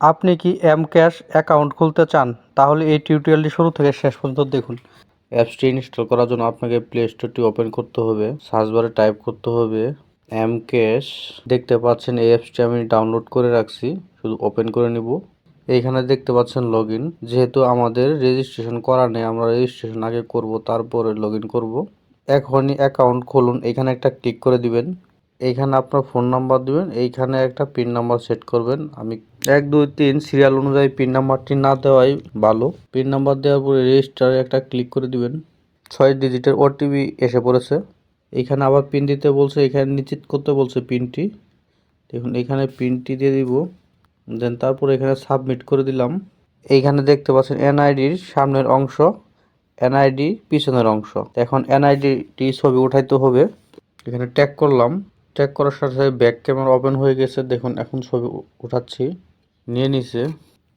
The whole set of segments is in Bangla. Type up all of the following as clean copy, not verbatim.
আপনি কি এমক্যাশ অ্যাকাউন্ট খুলতে চান? তাহলে এই টিউটোরিয়ালটি শুরু থেকে শেষ পর্যন্ত দেখুন। অ্যাপসটি ইনস্টল করার জন্য আপনাকে প্লে স্টোরটি ওপেন করতে হবে। সার্চ বারে টাইপ করতে হবে এমক্যাশ। দেখতে পাচ্ছেন এই অ্যাপসটি আমি ডাউনলোড করে রাখছি, শুধু ওপেন করে নিব। এইখানে দেখতে পাচ্ছেন লগইন। যেহেতু আমাদের রেজিস্ট্রেশন করা নেই, আমরা রেজিস্ট্রেশন আগে করব, তারপরে লগইন করব। এখনই অ্যাকাউন্ট খুলুন, এখানে একটা ক্লিক করে দিবেন। এইখানে আপনার ফোন নাম্বার দিবেন, এইখানে একটা পিন নাম্বার সেট করবেন। আমি 1 2 3 সিরিয়াল অনুযায়ী পিন নাম্বারটি না দেওয়াই ভালো। পিন নাম্বার দেওয়ার পরে রেজিস্টারে একটা ক্লিক করে দিবেন। 6 ডিজিটের ওটিপি এসে পড়েছে। এইখানে আবার পিন দিতে বলছে, এখানে নিশ্চিত করতে বলছে পিনটি। দেখুন এখানে পিনটি দিয়ে দিব, দেন তারপর এখানে সাবমিট করে দিলাম। এইখানে দেখতে পাচ্ছেন এনআইডির সামনের অংশ, এনআইডি পিছনের অংশ। এখন এনআইডিটি ছবি উঠাইতে হবে। এখানে ট্যাগ করলাম, ট্যাগ করার সাথে সাথে ব্যাক ক্যামেরা ওপেন হয়ে গেছে। দেখুন এখন ছবি উঠাচ্ছি, নিয়ে নিছে।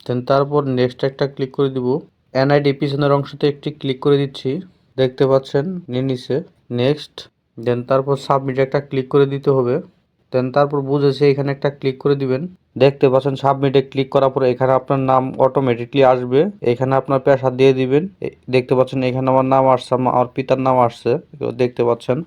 দেন তারপর নেক্সট একটা ক্লিক করে দিব। এনআইডি পিছনের অংশতে একটি ক্লিক করে দিচ্ছি, দেখতে পাচ্ছেন নিয়ে নিছে। নেক্সট, দেন তারপর সাবমিট একটা ক্লিক করে দিতে হবে। দেন তারপর বুঝেছে এখানে একটা ক্লিক করে দিবেন। দেখতে পাচ্ছেন সাবমিটে ক্লিক করার পরে এখানে আপনার নাম অটোমেটিকলি আসবে। এখানে আপনার পেশা দিয়ে দিবেন। দেখতে পাচ্ছেন এখানে আমার নাম আসছে, আমার পিতার নাম আসছে, দেখতে পাচ্ছেন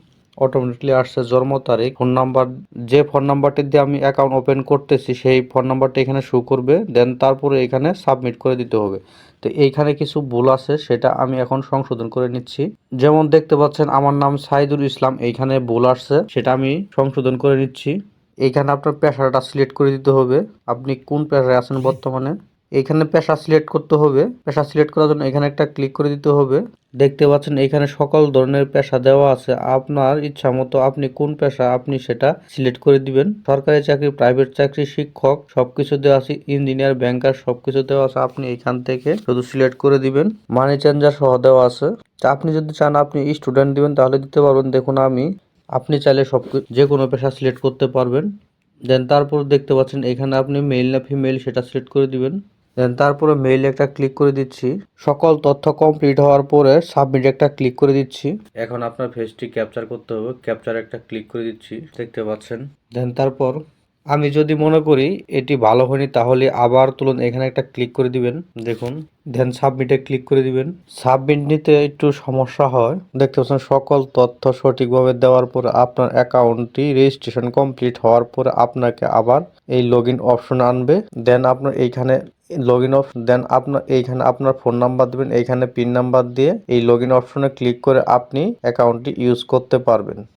অটোমেটিকলি আসছে। জন্ম তারিখ, ফোন নাম্বার, যে ফোন নাম্বারটি দিয়ে আমি অ্যাকাউন্ট ওপেন করতেছি সেই ফোন নাম্বারটা এখানে শো করবে। দেন তারপরে এখানে সাবমিট করে দিতে হবে। তো এইখানে কিছু ভুল আছে, সেটা আমি এখন সংশোধন করে নিচ্ছি। যেমন দেখতে পাচ্ছেন আমার নাম সাইদুল ইসলাম, এইখানে ভুল আসছে, সেটা আমি সংশোধন করে নিচ্ছি। এইখানে আপনার পেশাটা সিলেক্ট করে দিতে হবে, আপনি কোন পেশায় আছেন বর্তমানে। এইখানে পেশা সিলেক্ট করতে হবে। পেশা সিলেক্ট করার জন্য এখানে একটা ক্লিক করে দিতে হবে। দেখতে পাচ্ছেন এখানে সকল ধরনের পেশা দেওয়া আছে, আপনার ইচ্ছা মতো আপনি কোন পেশা আপনি সেটা সিলেক্ট করে দিবেন। সরকারি চাকরি, প্রাইভেট চাকরি, শিক্ষক সবকিছু দেওয়া আছে, ইঞ্জিনিয়ার, ব্যাংকার সবকিছু দেওয়া আছে। আপনি এখান থেকে শুধু সিলেক্ট করে দিবেন। মানি চেঞ্জার সহ দেওয়া আছে। আপনি যদি চান আপনি স্টুডেন্ট দিবেন তাহলে দিতে পারবেন। দেখুন আপনি চাইলে যে কোনো পেশা সিলেক্ট করতে পারবেন। দেন তারপর দেখতে পাচ্ছেন এখানে আপনি মেল না ফিমেল সেটা সিলেক্ট করে দিবেন। দেন তারপরে মেইলে একটা ক্লিক করে দিচ্ছি। সকল তথ্য কমপ্লিট হওয়ার পরে সাবমিট একটা ক্লিক করে দিচ্ছি। এখন আপনার ফেসটি ক্যাপচার করতে হবে, ক্যাপচার একটা ক্লিক করে দিচ্ছি, দেখতে পাচ্ছেন। দেন তারপর আমি যদি মনে করি এটি ভালো হয়নি তাহলে আবার তুলুন, এখানে একটা ক্লিক করে দিবেন, দেখুন। দেন সাবমিটে ক্লিক করে দিবেন। সাবমিট নিতে একটু সমস্যা হয়, দেখতে পাচ্ছেন সকল তথ্য সঠিকভাবে দেওয়ার পর আপনার অ্যাকাউন্টটি রেজিস্ট্রেশন কমপ্লিট হওয়ার পর আপনাকে আবার এই লগইন অপশন আনবে। দেন আপনার এইখানে লগইন অপশন, দেন আপনার এইখানে আপনার ফোন নাম্বার দিবেন, এইখানে পিন নাম্বার দিয়ে এই লগইন অপশনে ক্লিক করে আপনি অ্যাকাউন্টটি ইউজ করতে পারবেন।